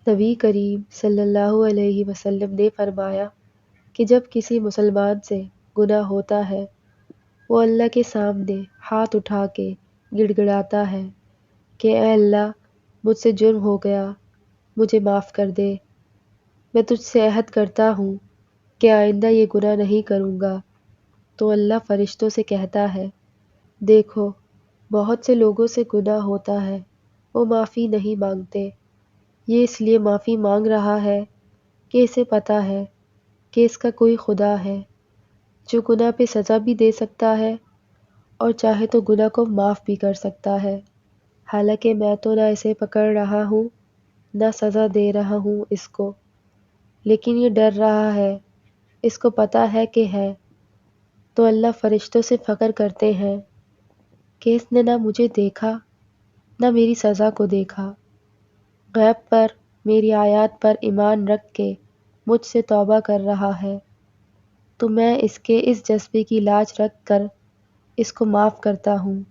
نبی کریم صلی اللہ علیہ وسلم نے فرمایا کہ جب کسی مسلمان سے گناہ ہوتا ہے وہ اللہ کے سامنے ہاتھ اٹھا کے گڑ گڑاتا ہے کہ اے اللہ مجھ سے جرم ہو گیا، مجھے معاف کر دے، میں تجھ سے عہد کرتا ہوں کہ آئندہ یہ گناہ نہیں کروں گا، تو اللہ فرشتوں سے کہتا ہے دیکھو بہت سے لوگوں سے گناہ ہوتا ہے وہ معافی نہیں مانگتے، یہ اس لیے معافی مانگ رہا ہے کہ اسے پتہ ہے کہ اس کا کوئی خدا ہے جو گناہ پہ سزا بھی دے سکتا ہے اور چاہے تو گناہ کو معاف بھی کر سکتا ہے، حالانکہ میں تو نہ اسے پکڑ رہا ہوں نہ سزا دے رہا ہوں اس کو، لیکن یہ ڈر رہا ہے، اس کو پتہ ہے کہ ہے، تو اللہ فرشتوں سے فخر کرتے ہیں کہ اس نے نہ مجھے دیکھا نہ میری سزا کو دیکھا، غیب پر میری آیات پر ایمان رکھ کے مجھ سے توبہ کر رہا ہے، تو میں اس کے اس جذبے کی لاج رکھ کر اس کو معاف کرتا ہوں